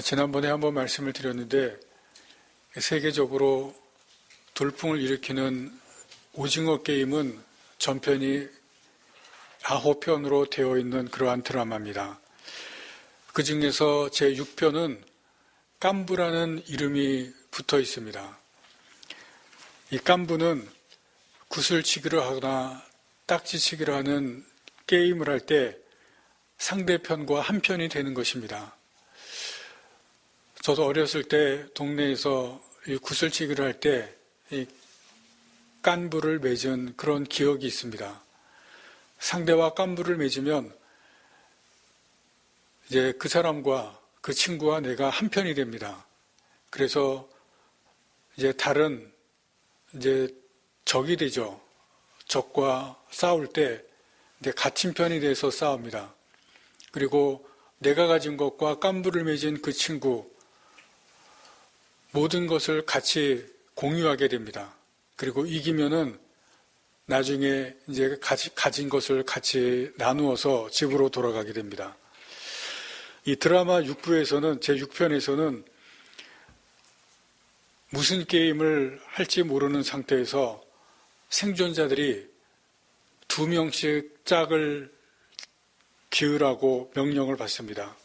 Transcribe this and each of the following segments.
지난번에 한번 말씀을 드렸는데 세계적으로 돌풍을 일으키는 오징어 게임은 전편이 9편으로 되어 있는 그러한 드라마입니다. 그 중에서 제6편은 깐부라는 이름이 붙어 있습니다. 이 깐부는 구슬치기를 하거나 딱지치기를 하는 게임을 할 때 상대편과 한편이 되는 것입니다. 저도 어렸을 때 동네에서 이 구슬치기를 할 때 이 깐부를 맺은 그런 기억이 있습니다. 상대와 깐부를 맺으면 이제 그 사람과 그 친구와 내가 한편이 됩니다. 그래서 이제 다른 적이 되죠. 적과 싸울 때 같은 편이 돼서 싸웁니다. 그리고 내가 가진 것과 깐부를 맺은 그 친구 모든 것을 같이 공유하게 됩니다. 그리고 이기면은 나중에 이제 가진 것을 같이 나누어서 집으로 돌아가게 됩니다. 이 드라마 6부에서는 제6편에서는 무슨 게임을 할지 모르는 상태에서 생존자들이 2명씩 짝을 기으라고 명령을 받습니다.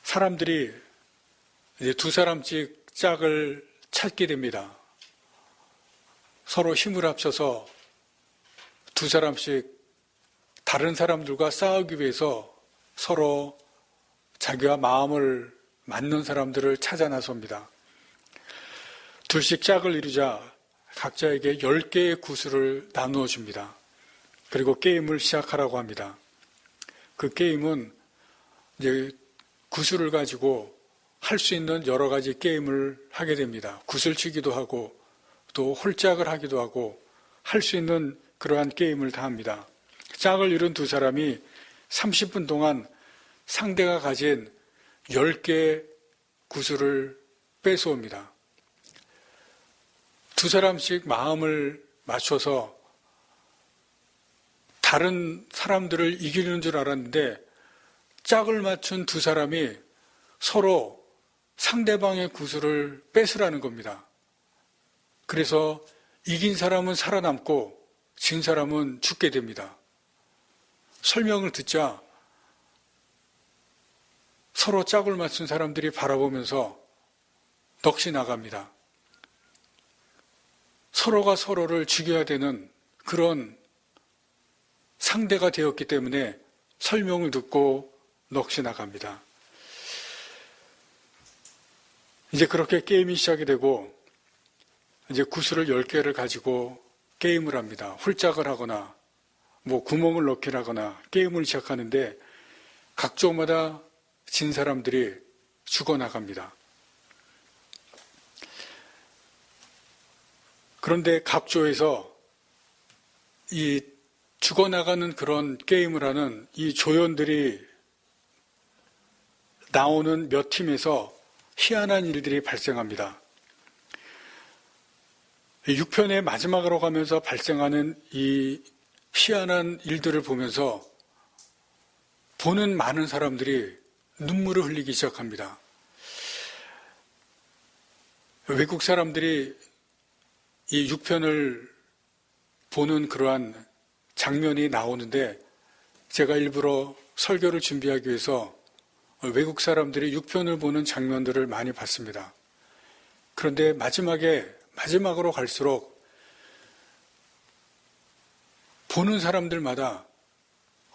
사람들이 이제 2사람씩 짝을 찾게 됩니다. 서로 힘을 합쳐서 2사람씩 다른 사람들과 싸우기 위해서 서로 자기와 마음을 맞는 사람들을 찾아 나섭니다. 2씩 짝을 이루자 각자에게 10개의 구슬을 나누어 줍니다. 그리고 게임을 시작하라고 합니다. 그 게임은 이제 구슬을 가지고 할 수 있는 여러 가지 게임을 하게 됩니다. 구슬치기도 하고 또 홀짝을 하기도 하고 할 수 있는 그러한 게임을 다 합니다. 짝을 이룬 2사람이 30분 동안 상대가 가진 10개의 구슬을 뺏어옵니다. 2사람씩 마음을 맞춰서 다른 사람들을 이기는 줄 알았는데 짝을 맞춘 2사람이 서로 상대방의 구슬을 뺏으라는 겁니다. 그래서 이긴 사람은 살아남고 진 사람은 죽게 됩니다. 설명을 듣자 서로 짝을 맞춘 사람들이 바라보면서 넋이 나갑니다. 서로가 서로를 죽여야 되는 그런 상대가 되었기 때문에 설명을 듣고 넋이 나갑니다. 이제 그렇게 게임이 시작이 되고 이제 구슬을 10개를 가지고 게임을 합니다. 홀짝을 하거나 구멍을 넣기라거나 게임을 시작하는데 각 조마다 진 사람들이 죽어나갑니다. 그런데 각 조에서 이 죽어나가는 그런 게임을 하는 이 조연들이 나오는 몇 팀에서 희한한 일들이 발생합니다. 6편의 마지막으로 가면서 발생하는 이 희한한 일들을 보면서 보는 많은 사람들이 눈물을 흘리기 시작합니다. 외국 사람들이 이 6편을 보는 그러한 장면이 나오는데 제가 일부러 설교를 준비하기 위해서 외국 사람들이 6편을 보는 장면들을 많이 봤습니다. 그런데 마지막으로 갈수록 보는 사람들마다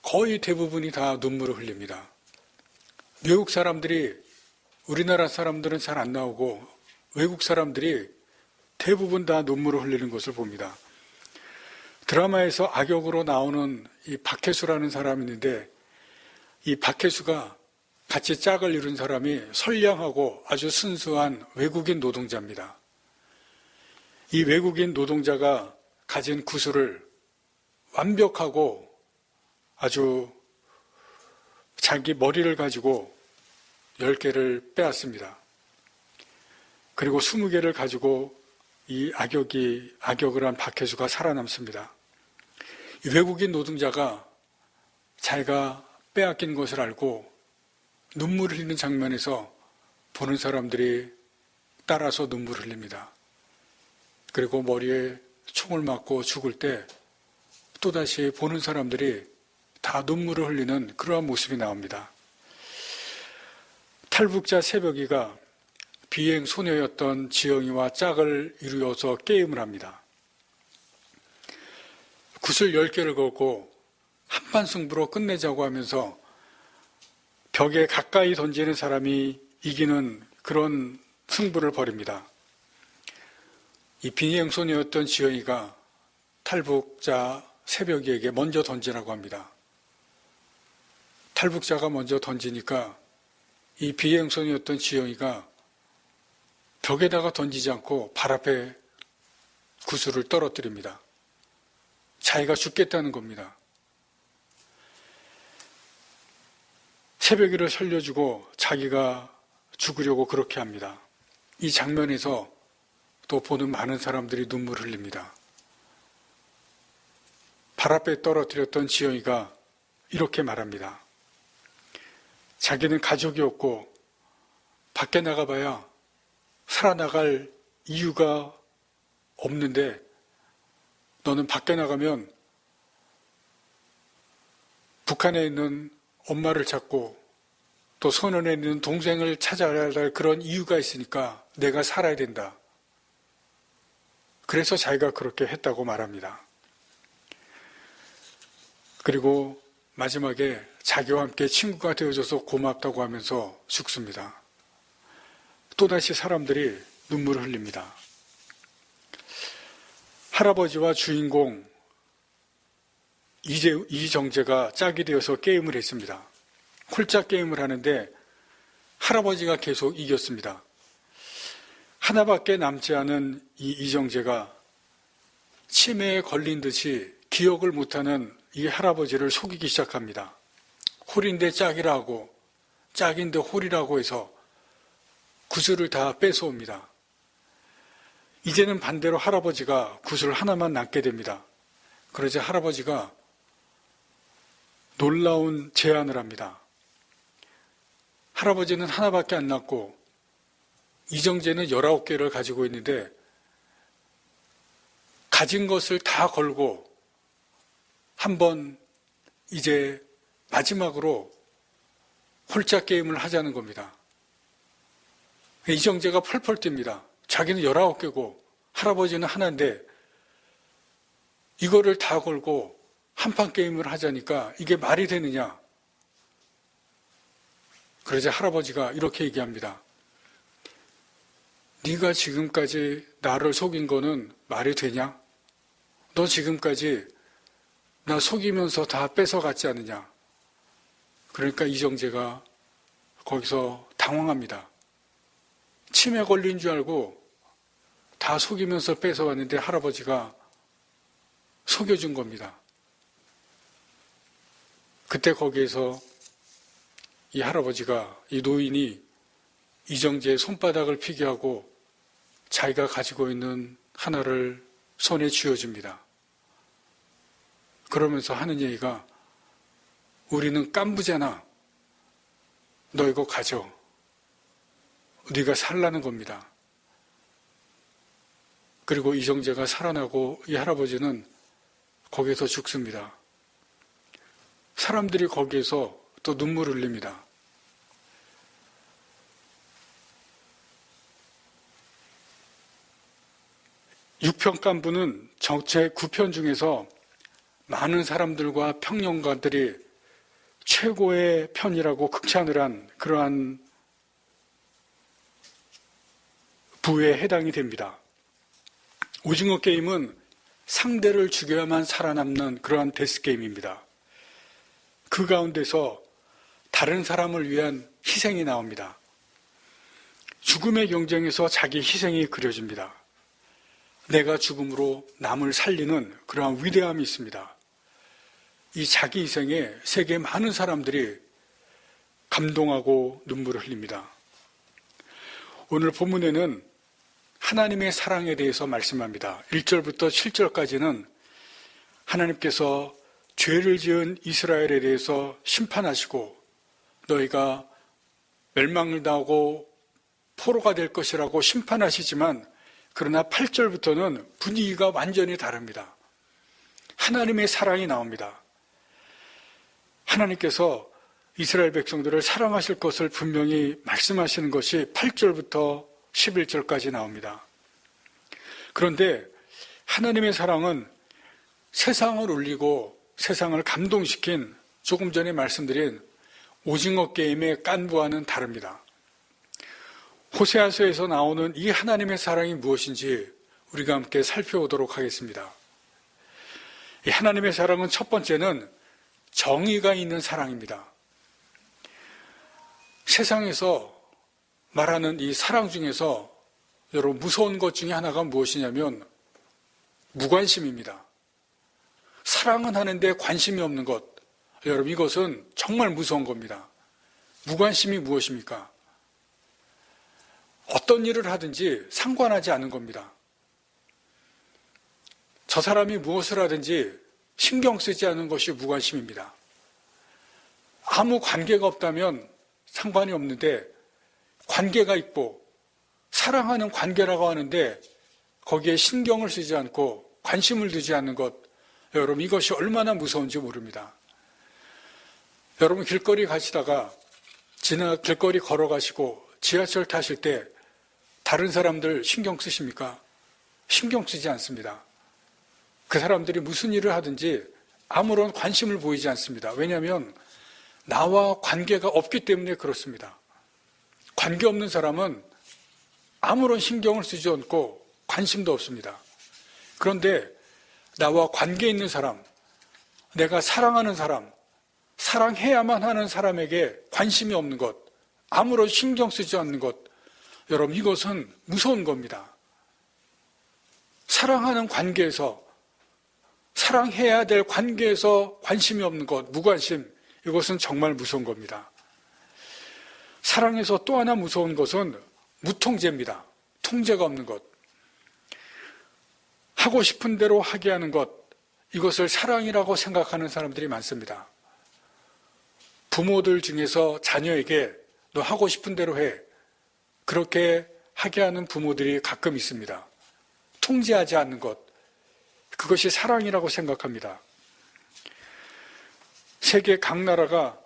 거의 대부분이 다 눈물을 흘립니다. 외국 사람들이 우리나라 사람들은 잘 안 나오고 외국 사람들이 대부분 다 눈물을 흘리는 것을 봅니다. 드라마에서 악역으로 나오는 이 박혜수라는 사람이 있는데 이 박혜수가 같이 짝을 이룬 사람이 선량하고 아주 순수한 외국인 노동자입니다. 이 외국인 노동자가 가진 구슬을 완벽하고 아주 자기 머리를 가지고 10개를 빼앗습니다. 그리고 20개를 가지고 이 악역을 한 박혜수가 살아남습니다. 이 외국인 노동자가 자기가 빼앗긴 것을 알고 눈물을 흘리는 장면에서 보는 사람들이 따라서 눈물을 흘립니다. 그리고 머리에 총을 맞고 죽을 때 또다시 보는 사람들이 다 눈물을 흘리는 그러한 모습이 나옵니다. 탈북자 새벽이가 비행 소녀였던 지영이와 짝을 이루어서 게임을 합니다. 굿을 10개를 걸고 한판 승부로 끝내자고 하면서 벽에 가까이 던지는 사람이 이기는 그런 승부를 벌입니다. 이 비행 소녀였던 지영이가 탈북자 새벽이에게 먼저 던지라고 합니다. 탈북자가 먼저 던지니까 이 비행 소녀였던 지영이가 벽에다가 던지지 않고 발 앞에 구슬을 떨어뜨립니다. 자기가 죽겠다는 겁니다. 새벽이를 살려주고 자기가 죽으려고 그렇게 합니다. 이 장면에서 또 보는 많은 사람들이 눈물을 흘립니다. 발 앞에 떨어뜨렸던 지영이가 이렇게 말합니다. 자기는 가족이 없고 밖에 나가봐야 살아나갈 이유가 없는데 너는 밖에 나가면 북한에 있는 엄마를 찾고 또 선원에 있는 동생을 찾아야 할 그런 이유가 있으니까 내가 살아야 된다. 그래서 자기가 그렇게 했다고 말합니다. 그리고 마지막에 자기와 함께 친구가 되어줘서 고맙다고 하면서 죽습니다. 또다시 사람들이 눈물을 흘립니다. 할아버지와 주인공 이정재가 짝이 되어서 게임을 했습니다. 홀짝 게임을 하는데 할아버지가 계속 이겼습니다. 하나밖에 남지 않은 이 이정재가 치매에 걸린 듯이 기억을 못하는 이 할아버지를 속이기 시작합니다. 홀인데 짝이라고, 짝인데 홀이라고 해서 구슬을 다 뺏어옵니다. 이제는 반대로 할아버지가 구슬 하나만 남게 됩니다. 그러자 할아버지가 놀라운 제안을 합니다. 할아버지는 하나밖에 안 남고 이정재는 19개를 가지고 있는데 가진 것을 다 걸고 한번 이제 마지막으로 홀짝 게임을 하자는 겁니다. 이정재가 펄펄 뜁니다. 자기는 19개고 할아버지는 하나인데 이거를 다 걸고 한판 게임을 하자니까 이게 말이 되느냐. 그러자 할아버지가 이렇게 얘기합니다. 네가 지금까지 나를 속인 거는 말이 되냐? 너 지금까지 나 속이면서 다 뺏어갔지 않느냐? 그러니까 이정재가 거기서 당황합니다. 치매 걸린 줄 알고 다 속이면서 뺏어왔는데 할아버지가 속여준 겁니다. 그때 거기에서 이 할아버지가, 이 노인이 이정재의 손바닥을 피게 하고 자기가 가지고 있는 하나를 손에 쥐어줍니다. 그러면서 하는 얘기가 우리는 깐부잖아. 너 이거 가져. 네가 살라는 겁니다. 그리고 이정재가 살아나고 이 할아버지는 거기에서 죽습니다. 사람들이 거기에서 또 눈물을 흘립니다. 육편 깐부는 전체 9편 중에서 많은 사람들과 평론가들이 최고의 편이라고 극찬을 한 그러한 부에 해당이 됩니다. 오징어 게임은 상대를 죽여야만 살아남는 그러한 데스게임입니다. 그 가운데서 다른 사람을 위한 희생이 나옵니다. 죽음의 경쟁에서 자기 희생이 그려집니다. 내가 죽음으로 남을 살리는 그러한 위대함이 있습니다. 이 자기 희생에 세계 많은 사람들이 감동하고 눈물을 흘립니다. 오늘 본문에는 하나님의 사랑에 대해서 말씀합니다. 1절부터 7절까지는 하나님께서 죄를 지은 이스라엘에 대해서 심판하시고 너희가 멸망을 당하고 포로가 될 것이라고 심판하시지만 그러나 8절부터는 분위기가 완전히 다릅니다. 하나님의 사랑이 나옵니다. 하나님께서 이스라엘 백성들을 사랑하실 것을 분명히 말씀하시는 것이 8절부터 11절까지 나옵니다. 그런데 하나님의 사랑은 세상을 울리고 세상을 감동시킨 조금 전에 말씀드린 오징어 게임의 깐부와는 다릅니다. 호세아서에서 나오는 이 하나님의 사랑이 무엇인지 우리가 함께 살펴보도록 하겠습니다. 이 하나님의 사랑은 첫 번째는 정의가 있는 사랑입니다. 세상에서 말하는 이 사랑 중에서 여러분 무서운 것 중에 하나가 무엇이냐면 무관심입니다. 사랑은 하는데 관심이 없는 것, 여러분 이것은 정말 무서운 겁니다. 무관심이 무엇입니까? 어떤 일을 하든지 상관하지 않은 겁니다. 저 사람이 무엇을 하든지 신경 쓰지 않는 것이 무관심입니다. 아무 관계가 없다면 상관이 없는데 관계가 있고 사랑하는 관계라고 하는데 거기에 신경을 쓰지 않고 관심을 두지 않는 것, 여러분 이것이 얼마나 무서운지 모릅니다. 여러분 길거리 가시다가 길거리 걸어가시고 지하철 타실 때 다른 사람들 신경 쓰십니까? 신경 쓰지 않습니다. 그 사람들이 무슨 일을 하든지 아무런 관심을 보이지 않습니다. 왜냐하면 나와 관계가 없기 때문에 그렇습니다. 관계 없는 사람은 아무런 신경을 쓰지 않고 관심도 없습니다. 그런데 나와 관계 있는 사람, 내가 사랑하는 사람, 사랑해야만 하는 사람에게 관심이 없는 것, 아무런 신경 쓰지 않는 것, 여러분 이것은 무서운 겁니다. 사랑하는 관계에서, 사랑해야 될 관계에서 관심이 없는 것, 무관심, 이것은 정말 무서운 겁니다. 사랑에서 또 하나 무서운 것은 무통제입니다. 통제가 없는 것. 하고 싶은 대로 하게 하는 것, 이것을 사랑이라고 생각하는 사람들이 많습니다. 부모들 중에서 자녀에게 너 하고 싶은 대로 해, 그렇게 하게 하는 부모들이 가끔 있습니다. 통제하지 않는 것, 그것이 사랑이라고 생각합니다. 세계 각 나라가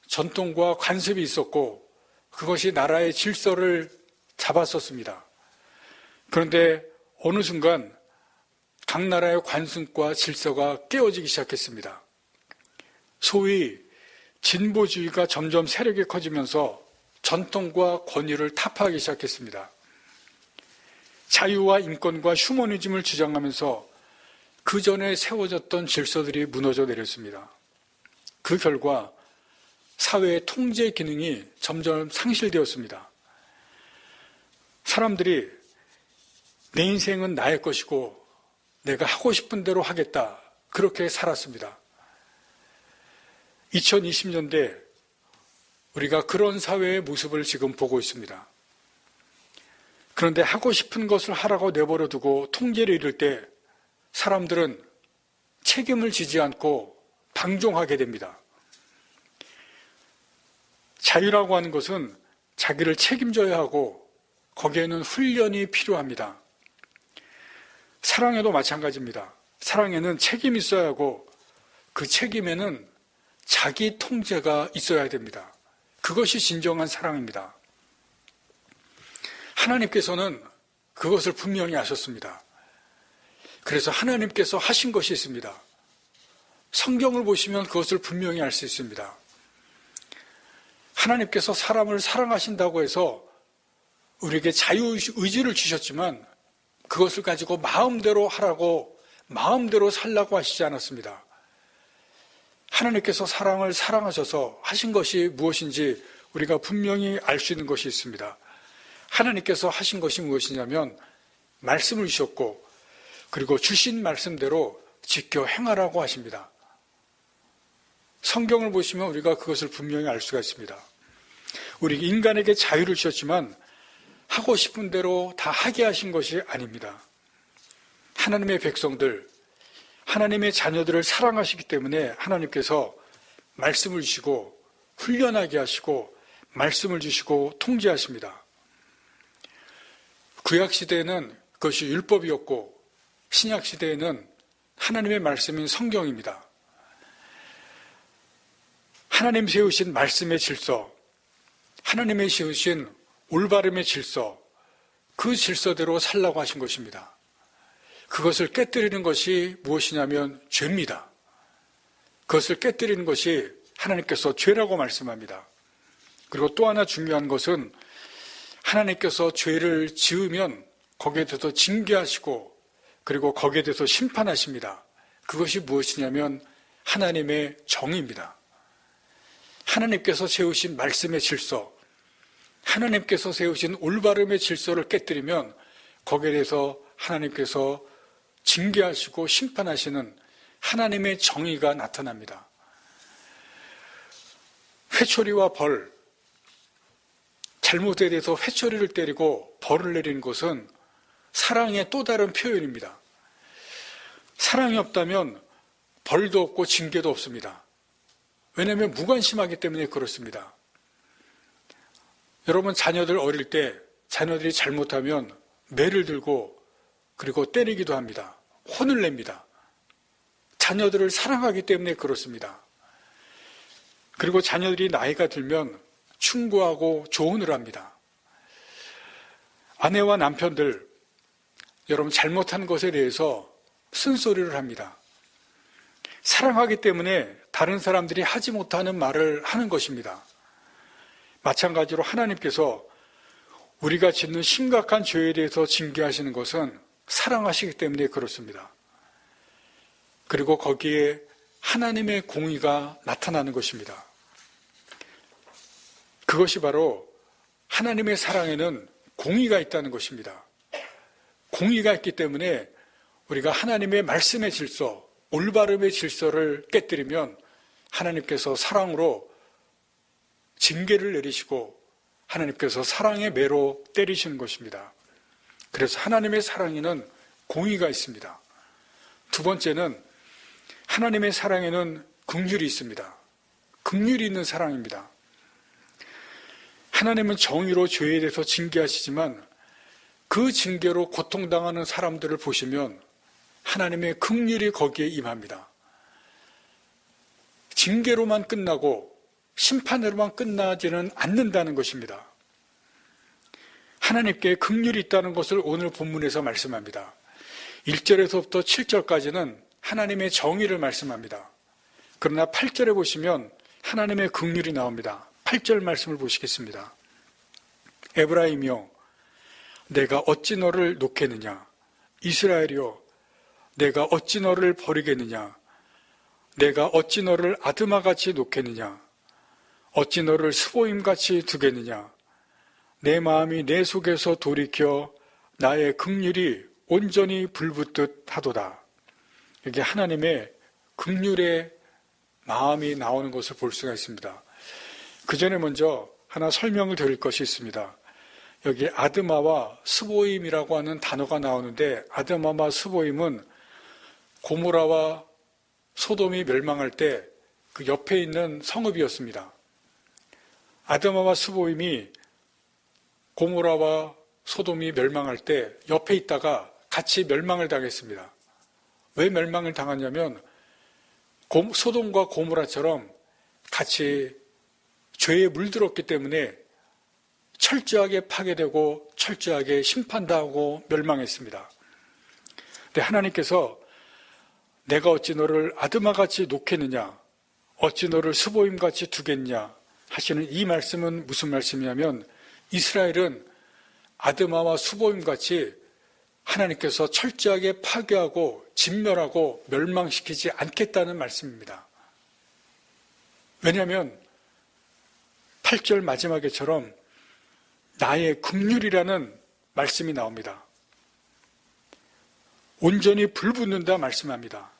전통과 관습이 있었고 그것이 나라의 질서를 잡았었습니다. 그런데 어느 순간 각 나라의 관습과 질서가 깨어지기 시작했습니다. 소위 진보주의가 점점 세력이 커지면서 전통과 권위를 타파하기 시작했습니다. 자유와 인권과 휴머니즘을 주장하면서 그 전에 세워졌던 질서들이 무너져 내렸습니다. 그 결과 사회의 통제 기능이 점점 상실되었습니다. 사람들이 내 인생은 나의 것이고 내가 하고 싶은 대로 하겠다, 그렇게 살았습니다. 2020년대 우리가 그런 사회의 모습을 지금 보고 있습니다. 그런데 하고 싶은 것을 하라고 내버려 두고 통제를 잃을 때 사람들은 책임을 지지 않고 방종하게 됩니다. 자유라고 하는 것은 자기를 책임져야 하고 거기에는 훈련이 필요합니다. 사랑에도 마찬가지입니다. 사랑에는 책임이 있어야 하고 그 책임에는 자기 통제가 있어야 됩니다. 그것이 진정한 사랑입니다. 하나님께서는 그것을 분명히 아셨습니다. 그래서 하나님께서 하신 것이 있습니다. 성경을 보시면 그것을 분명히 알 수 있습니다. 하나님께서 사람을 사랑하신다고 해서 우리에게 자유의지를 주셨지만 그것을 가지고 마음대로 하라고, 마음대로 살라고 하시지 않았습니다. 하나님께서 사랑을 사랑하셔서 하신 것이 무엇인지 우리가 분명히 알 수 있는 것이 있습니다. 하나님께서 하신 것이 무엇이냐면 말씀을 주셨고 그리고 주신 말씀대로 지켜 행하라고 하십니다. 성경을 보시면 우리가 그것을 분명히 알 수가 있습니다. 우리 인간에게 자유를 주셨지만 하고 싶은 대로 다 하게 하신 것이 아닙니다. 하나님의 백성들, 하나님의 자녀들을 사랑하시기 때문에 하나님께서 말씀을 주시고 훈련하게 하시고 말씀을 주시고 통제하십니다. 구약시대에는 그것이 율법이었고 신약시대에는 하나님의 말씀인 성경입니다. 하나님 세우신 말씀의 질서, 하나님의 세우신 올바름의 질서, 그 질서대로 살라고 하신 것입니다. 그것을 깨뜨리는 것이 무엇이냐면 죄입니다. 그것을 깨뜨리는 것이 하나님께서 죄라고 말씀합니다. 그리고 또 하나 중요한 것은 하나님께서 죄를 지으면 거기에 대해서 징계하시고 그리고 거기에 대해서 심판하십니다. 그것이 무엇이냐면 하나님의 정의입니다. 하나님께서 세우신 말씀의 질서, 하나님께서 세우신 올바름의 질서를 깨뜨리면 거기에 대해서 하나님께서 징계하시고 심판하시는 하나님의 정의가 나타납니다. 회초리와 벌, 잘못에 대해서 회초리를 때리고 벌을 내리는 것은 사랑의 또 다른 표현입니다. 사랑이 없다면 벌도 없고 징계도 없습니다. 왜냐하면 무관심하기 때문에 그렇습니다. 여러분 자녀들 어릴 때 자녀들이 잘못하면 매를 들고 그리고 때리기도 합니다. 혼을 냅니다. 자녀들을 사랑하기 때문에 그렇습니다. 그리고 자녀들이 나이가 들면 충고하고 조언을 합니다. 아내와 남편들, 여러분 잘못한 것에 대해서 쓴소리를 합니다. 사랑하기 때문에 다른 사람들이 하지 못하는 말을 하는 것입니다. 마찬가지로 하나님께서 우리가 짓는 심각한 죄에 대해서 징계하시는 것은 사랑하시기 때문에 그렇습니다. 그리고 거기에 하나님의 공의가 나타나는 것입니다. 그것이 바로 하나님의 사랑에는 공의가 있다는 것입니다. 공의가 있기 때문에 우리가 하나님의 말씀의 질서, 올바름의 질서를 깨뜨리면 하나님께서 사랑으로 징계를 내리시고 하나님께서 사랑의 매로 때리시는 것입니다. 그래서 하나님의 사랑에는 공의가 있습니다. 두 번째는 하나님의 사랑에는 긍휼이 있습니다. 긍휼이 있는 사랑입니다. 하나님은 정의로 죄에 대해서 징계하시지만 그 징계로 고통당하는 사람들을 보시면 하나님의 긍휼이 거기에 임합니다. 징계로만 끝나고 심판으로만 끝나지는 않는다는 것입니다. 하나님께 긍휼이 있다는 것을 오늘 본문에서 말씀합니다. 1절에서부터 7절까지는 하나님의 정의를 말씀합니다. 그러나 8절에 보시면 하나님의 긍휼이 나옵니다. 8절 말씀을 보시겠습니다. 에브라임이여 내가 어찌 너를 놓겠느냐, 이스라엘이여 내가 어찌 너를 버리겠느냐, 내가 어찌 너를 아드마같이 놓겠느냐, 어찌 너를 스보임같이 두겠느냐, 내 마음이 내 속에서 돌이켜 나의 긍휼이 온전히 불붙듯 하도다. 여기 하나님의 긍휼의 마음이 나오는 것을 볼 수가 있습니다. 그 전에 먼저 하나 설명을 드릴 것이 있습니다. 여기 아드마와 스보임이라고 하는 단어가 나오는데 아드마와 스보임은 고모라와 소돔이 멸망할 때 그 옆에 있는 성읍이었습니다. 아드마와 스보임이 고모라와 소돔이 멸망할 때 옆에 있다가 같이 멸망을 당했습니다. 왜 멸망을 당했냐면 소돔과 고모라처럼 같이 죄에 물들었기 때문에 철저하게 파괴되고 철저하게 심판당하고 멸망했습니다. 근데 하나님께서 내가 어찌 너를 아드마같이 놓겠느냐, 어찌 너를 스보임같이 두겠냐 하시는 이 말씀은 무슨 말씀이냐면 이스라엘은 아드마와 스보임같이 하나님께서 철저하게 파괴하고 진멸하고 멸망시키지 않겠다는 말씀입니다. 왜냐하면 8절 마지막에처럼 나의 긍휼이라는 말씀이 나옵니다. 온전히 불붙는다 말씀합니다.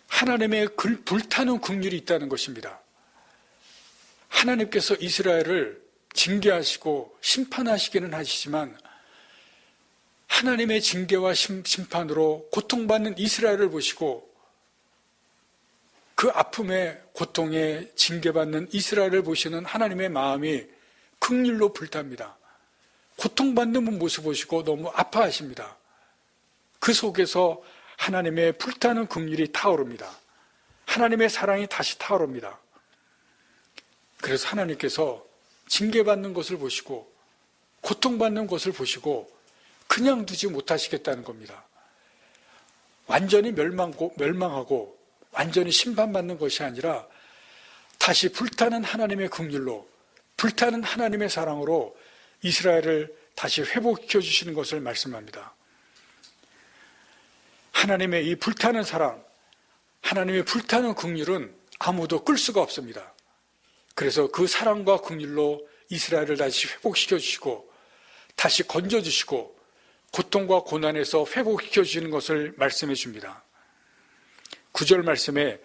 하나님의 불타는 긍휼이 있다는 것입니다. 하나님께서 이스라엘을 징계하시고 심판하시기는 하시지만 하나님의 징계와 심판으로 고통받는 이스라엘을 보시고 그 아픔에 고통에 징계받는 이스라엘을 보시는 하나님의 마음이 긍휼로 불탑니다. 고통받는 모습 보시고 너무 아파하십니다. 그 속에서 하나님의 불타는 긍휼이 타오릅니다. 하나님의 사랑이 다시 타오릅니다. 그래서 하나님께서 징계받는 것을 보시고 고통받는 것을 보시고 그냥 두지 못하시겠다는 겁니다. 완전히 멸망하고 완전히 심판받는 것이 아니라 다시 불타는 하나님의 긍휼로, 불타는 하나님의 사랑으로 이스라엘을 다시 회복시켜 주시는 것을 말씀합니다. 하나님의 이 불타는 사랑, 하나님의 불타는 긍휼은 아무도 끌 수가 없습니다. 그래서 그 사랑과 긍휼로 이스라엘을 다시 회복시켜 주시고 다시 건져 주시고 고통과 고난에서 회복시켜 주시는 것을 말씀해 줍니다. 9절 말씀에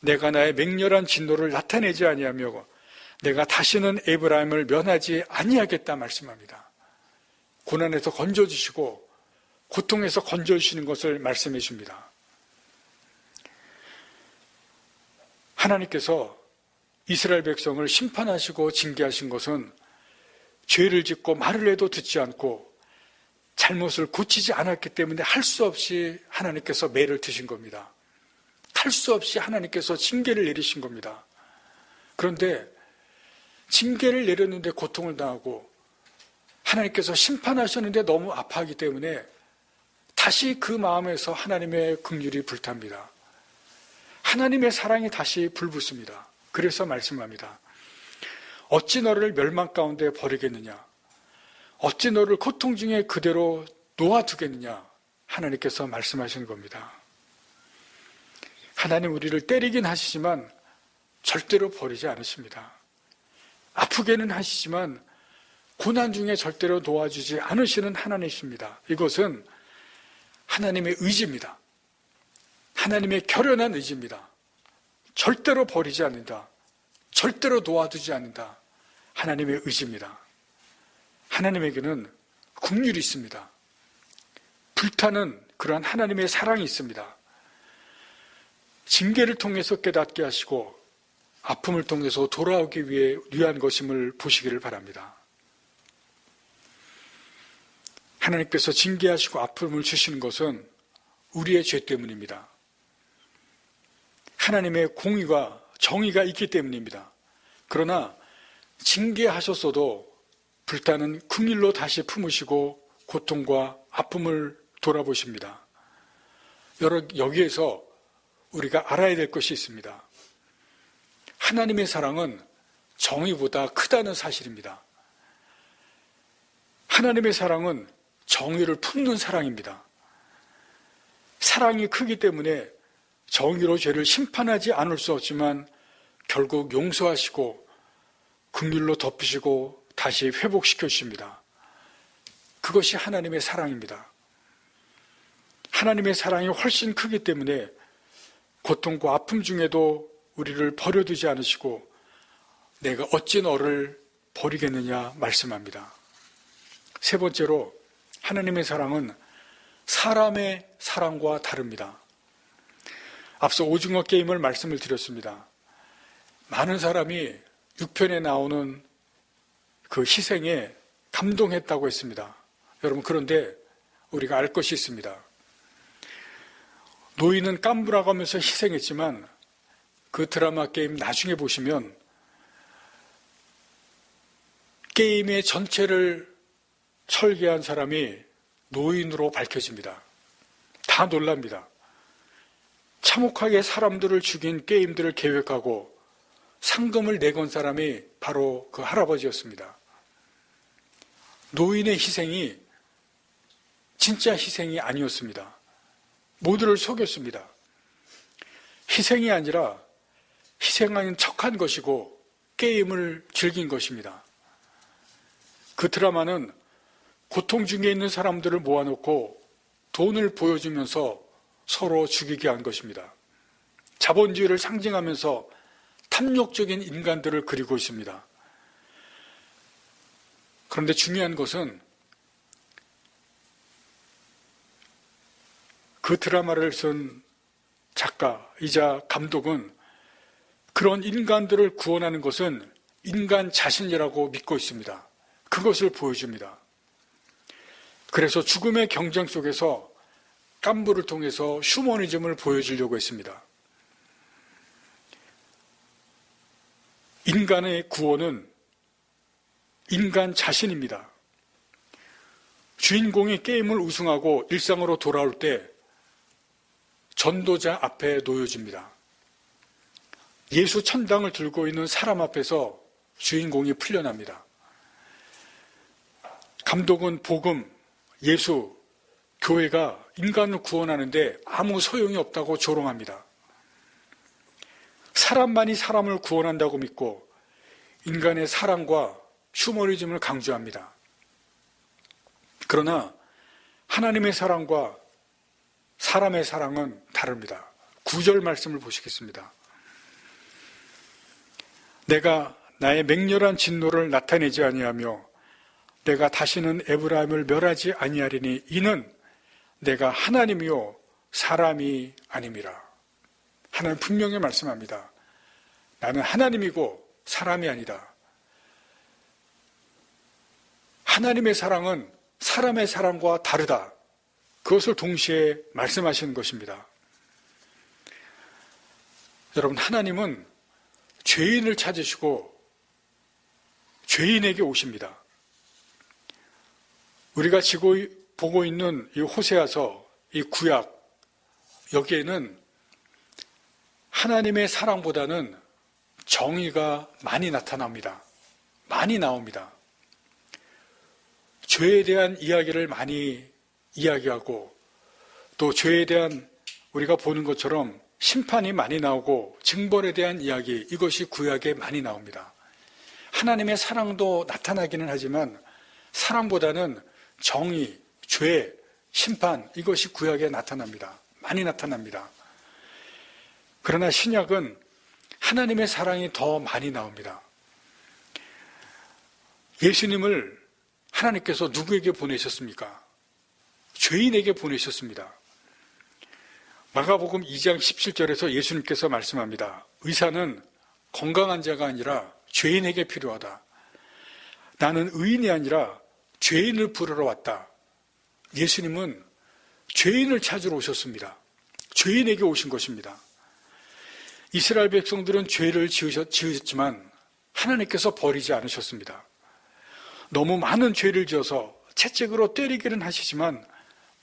내가 나의 맹렬한 진노를 나타내지 아니하며 내가 다시는 에브라임을 면하지 아니하겠다 말씀합니다. 고난에서 건져 주시고 고통에서 건져 주시는 것을 말씀해 줍니다. 하나님께서 이스라엘 백성을 심판하시고 징계하신 것은 죄를 짓고 말을 해도 듣지 않고 잘못을 고치지 않았기 때문에 할 수 없이 하나님께서 매를 드신 겁니다. 할 수 없이 하나님께서 징계를 내리신 겁니다. 그런데 징계를 내렸는데 고통을 당하고 하나님께서 심판하셨는데 너무 아파하기 때문에 다시 그 마음에서 하나님의 긍휼이 불탑니다. 하나님의 사랑이 다시 불붙습니다. 그래서 말씀합니다. 어찌 너를 멸망 가운데 버리겠느냐? 어찌 너를 고통 중에 그대로 놓아두겠느냐? 하나님께서 말씀하시는 겁니다. 하나님 우리를 때리긴 하시지만 절대로 버리지 않으십니다. 아프게는 하시지만 고난 중에 절대로 놓아주지 않으시는 하나님이십니다. 이것은 하나님의 의지입니다. 하나님의 결연한 의지입니다. 절대로 버리지 않는다. 절대로 놓아두지 않는다. 하나님의 의지입니다. 하나님에게는 긍휼이 있습니다. 불타는 그러한 하나님의 사랑이 있습니다. 징계를 통해서 깨닫게 하시고 아픔을 통해서 돌아오기 위한 것임을 보시기를 바랍니다. 하나님께서 징계하시고 아픔을 주시는 것은 우리의 죄 때문입니다. 하나님의 공의가 정의가 있기 때문입니다. 그러나 징계하셨어도 불타는 긍휼로 다시 품으시고 고통과 아픔을 돌아보십니다. 여기에서 우리가 알아야 될 것이 있습니다. 하나님의 사랑은 정의보다 크다는 사실입니다. 하나님의 사랑은 정의를 품는 사랑입니다. 사랑이 크기 때문에 정의로 죄를 심판하지 않을 수 없지만 결국 용서하시고 긍휼로 덮으시고 다시 회복시켜 주십니다. 그것이 하나님의 사랑입니다. 하나님의 사랑이 훨씬 크기 때문에 고통과 아픔 중에도 우리를 버려두지 않으시고 내가 어찌 너를 버리겠느냐 말씀합니다. 세 번째로 하나님의 사랑은 사람의 사랑과 다릅니다. 앞서 오징어 게임을 말씀을 드렸습니다. 많은 사람이 6편에 나오는 그 희생에 감동했다고 했습니다. 여러분, 그런데 우리가 알 것이 있습니다. 노인은 깜부라고 하면서 희생했지만 그 드라마 게임 나중에 보시면 게임의 전체를 설계한 사람이 노인으로 밝혀집니다. 다 놀랍니다. 참혹하게 사람들을 죽인 게임들을 계획하고 상금을 내건 사람이 바로 그 할아버지였습니다. 노인의 희생이 진짜 희생이 아니었습니다. 모두를 속였습니다. 희생이 아니라 희생하는 척한 것이고 게임을 즐긴 것입니다. 그 드라마는 고통 중에 있는 사람들을 모아놓고 돈을 보여주면서 서로 죽이게 한 것입니다. 자본주의를 상징하면서 탐욕적인 인간들을 그리고 있습니다. 그런데 중요한 것은 그 드라마를 쓴 작가이자 감독은 그런 인간들을 구원하는 것은 인간 자신이라고 믿고 있습니다. 그것을 보여줍니다. 그래서 죽음의 경쟁 속에서 깐부를 통해서 휴머니즘을 보여주려고 했습니다. 인간의 구원은 인간 자신입니다. 주인공이 게임을 우승하고 일상으로 돌아올 때 전도자 앞에 놓여집니다. 예수 천당을 들고 있는 사람 앞에서 주인공이 풀려납니다. 감독은 복음, 예수, 교회가 인간을 구원하는데 아무 소용이 없다고 조롱합니다. 사람만이 사람을 구원한다고 믿고 인간의 사랑과 휴머니즘을 강조합니다. 그러나 하나님의 사랑과 사람의 사랑은 다릅니다. 9절 말씀을 보시겠습니다. 내가 나의 맹렬한 진노를 나타내지 아니하며 내가 다시는 에브라임을 멸하지 아니하리니 이는 내가 하나님이요 사람이 아님이라. 하나님 분명히 말씀합니다. 나는 하나님이고 사람이 아니다. 하나님의 사랑은 사람의 사랑과 다르다. 그것을 동시에 말씀하시는 것입니다. 여러분, 하나님은 죄인을 찾으시고 죄인에게 오십니다. 우리가 보고 있는 이 호세아서, 이 구약, 여기에는 하나님의 사랑보다는 정의가 많이 나타납니다. 많이 나옵니다. 죄에 대한 이야기를 많이 이야기하고 또 죄에 대한 우리가 보는 것처럼 심판이 많이 나오고 징벌에 대한 이야기, 이것이 구약에 많이 나옵니다. 하나님의 사랑도 나타나기는 하지만 사랑보다는 정의, 죄, 심판, 이것이 구약에 나타납니다. 많이 나타납니다. 그러나 신약은 하나님의 사랑이 더 많이 나옵니다. 예수님을 하나님께서 누구에게 보내셨습니까? 죄인에게 보내셨습니다. 마가복음 2장 17절에서 예수님께서 말씀합니다. 의사는 건강한 자가 아니라 죄인에게 필요하다. 나는 의인이 아니라 죄인을 부르러 왔다. 예수님은 죄인을 찾으러 오셨습니다. 죄인에게 오신 것입니다. 이스라엘 백성들은 죄를 지으셨지만 하나님께서 버리지 않으셨습니다. 너무 많은 죄를 지어서 채찍으로 때리기는 하시지만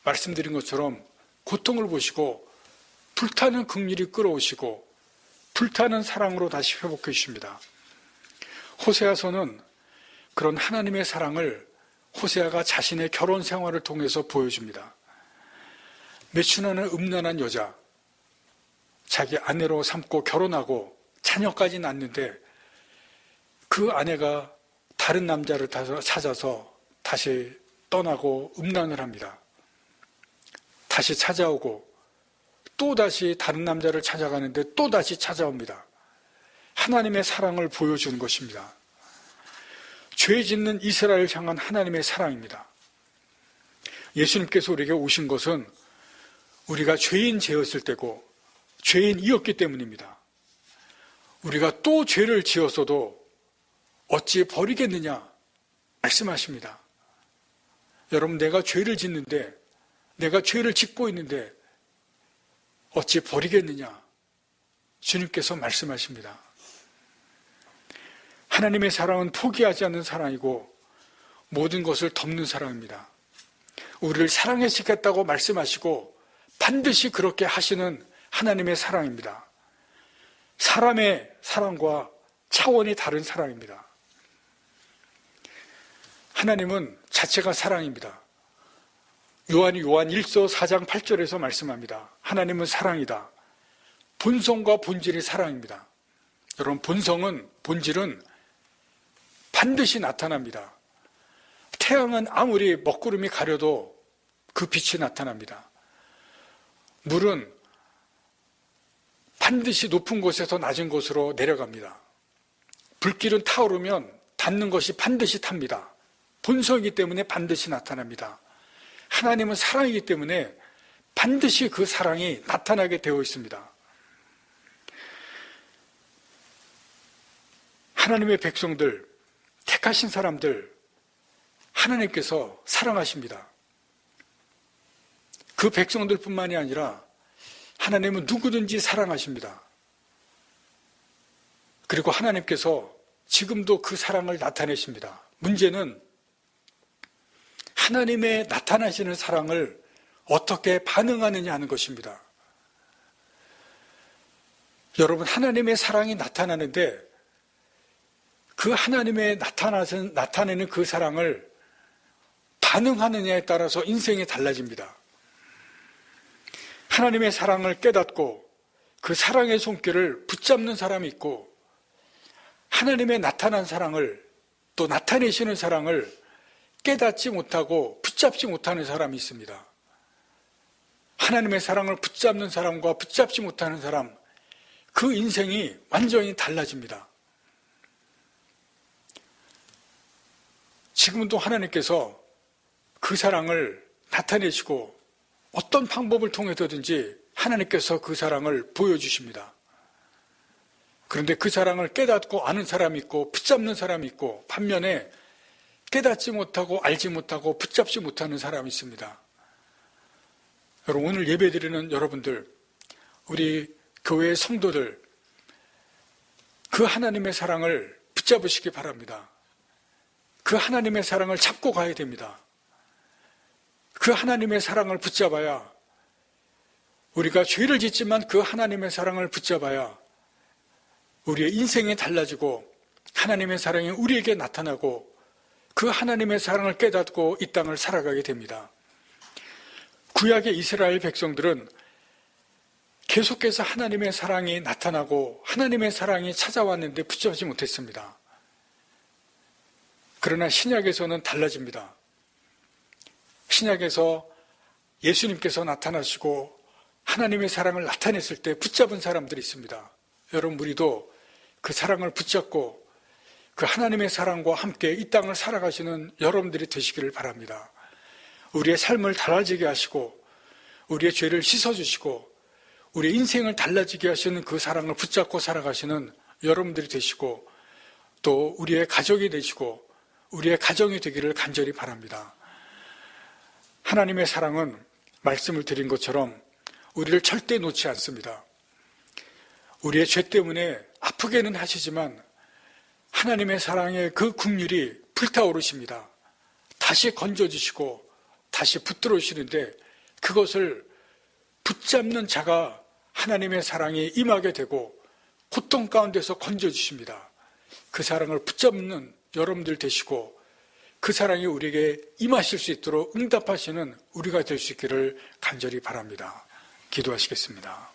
말씀드린 것처럼 고통을 보시고 불타는 긍휼이 끌어오시고 불타는 사랑으로 다시 회복해 주십니다. 호세아서는 그런 하나님의 사랑을 호세아가 자신의 결혼 생활을 통해서 보여줍니다. 매춘하는 음란한 여자, 자기 아내로 삼고 결혼하고 자녀까지 낳는데 그 아내가 다른 남자를 찾아서 다시 떠나고 음란을 합니다. 다시 찾아오고 또다시 다른 남자를 찾아가는데 또다시 찾아옵니다. 하나님의 사랑을 보여주는 것입니다. 죄 짓는 이스라엘을 향한 하나님의 사랑입니다. 예수님께서 우리에게 오신 것은 우리가 죄인 되었을 때고 죄인이었기 때문입니다. 우리가 또 죄를 지었어도 어찌 버리겠느냐 말씀하십니다. 여러분, 내가 죄를 짓는데, 내가 죄를 짓고 있는데 어찌 버리겠느냐 주님께서 말씀하십니다. 하나님의 사랑은 포기하지 않는 사랑이고 모든 것을 덮는 사랑입니다. 우리를 사랑하시겠다고 말씀하시고 반드시 그렇게 하시는 하나님의 사랑입니다. 사람의 사랑과 차원이 다른 사랑입니다. 하나님은 자체가 사랑입니다. 요한 1서 4장 8절에서 말씀합니다. 하나님은 사랑이다. 본성과 본질이 사랑입니다. 여러분, 본질은 반드시 나타납니다. 태양은 아무리 먹구름이 가려도 그 빛이 나타납니다. 물은 반드시 높은 곳에서 낮은 곳으로 내려갑니다. 불길은 타오르면 닿는 것이 반드시 탑니다. 본성이기 때문에 반드시 나타납니다. 하나님은 사랑이기 때문에 반드시 그 사랑이 나타나게 되어 있습니다. 하나님의 백성들, 택하신 사람들, 하나님께서 사랑하십니다. 그 백성들뿐만이 아니라 하나님은 누구든지 사랑하십니다. 그리고 하나님께서 지금도 그 사랑을 나타내십니다. 문제는 하나님의 나타나시는 사랑을 어떻게 반응하느냐 하는 것입니다. 여러분, 하나님의 사랑이 나타나는데 그 하나님의 나타내는 그 사랑을 반응하느냐에 따라서 인생이 달라집니다. 하나님의 사랑을 깨닫고 그 사랑의 손길을 붙잡는 사람이 있고, 하나님의 나타난 사랑을, 또 나타내시는 사랑을 깨닫지 못하고 붙잡지 못하는 사람이 있습니다. 하나님의 사랑을 붙잡는 사람과 붙잡지 못하는 사람, 그 인생이 완전히 달라집니다. 지금도 하나님께서 그 사랑을 나타내시고 어떤 방법을 통해서든지 하나님께서 그 사랑을 보여주십니다. 그런데 그 사랑을 깨닫고 아는 사람이 있고 붙잡는 사람이 있고, 반면에 깨닫지 못하고 알지 못하고 붙잡지 못하는 사람이 있습니다. 여러분, 오늘 예배드리는 여러분들, 우리 교회의 성도들, 그 하나님의 사랑을 붙잡으시기 바랍니다. 그 하나님의 사랑을 잡고 가야 됩니다. 그 하나님의 사랑을 붙잡아야, 우리가 죄를 짓지만 그 하나님의 사랑을 붙잡아야 우리의 인생이 달라지고 하나님의 사랑이 우리에게 나타나고 그 하나님의 사랑을 깨닫고 이 땅을 살아가게 됩니다. 구약의 이스라엘 백성들은 계속해서 하나님의 사랑이 나타나고 하나님의 사랑이 찾아왔는데 붙잡지 못했습니다. 그러나 신약에서는 달라집니다. 신약에서 예수님께서 나타나시고 하나님의 사랑을 나타냈을 때 붙잡은 사람들이 있습니다. 여러분, 우리도 그 사랑을 붙잡고 그 하나님의 사랑과 함께 이 땅을 살아가시는 여러분들이 되시기를 바랍니다. 우리의 삶을 달라지게 하시고 우리의 죄를 씻어주시고 우리의 인생을 달라지게 하시는 그 사랑을 붙잡고 살아가시는 여러분들이 되시고, 또 우리의 가족이 되시고 우리의 가정이 되기를 간절히 바랍니다. 하나님의 사랑은 말씀을 드린 것처럼 우리를 절대 놓지 않습니다. 우리의 죄 때문에 아프게는 하시지만 하나님의 사랑의 그 긍휼이 불타오르십니다. 다시 건져주시고 다시 붙들어주시는데, 그것을 붙잡는 자가 하나님의 사랑이 임하게 되고 고통 가운데서 건져주십니다. 그 사랑을 붙잡는 여러분들 되시고 그 사랑이 우리에게 임하실 수 있도록 응답하시는 우리가 될 수 있기를 간절히 바랍니다. 기도하시겠습니다.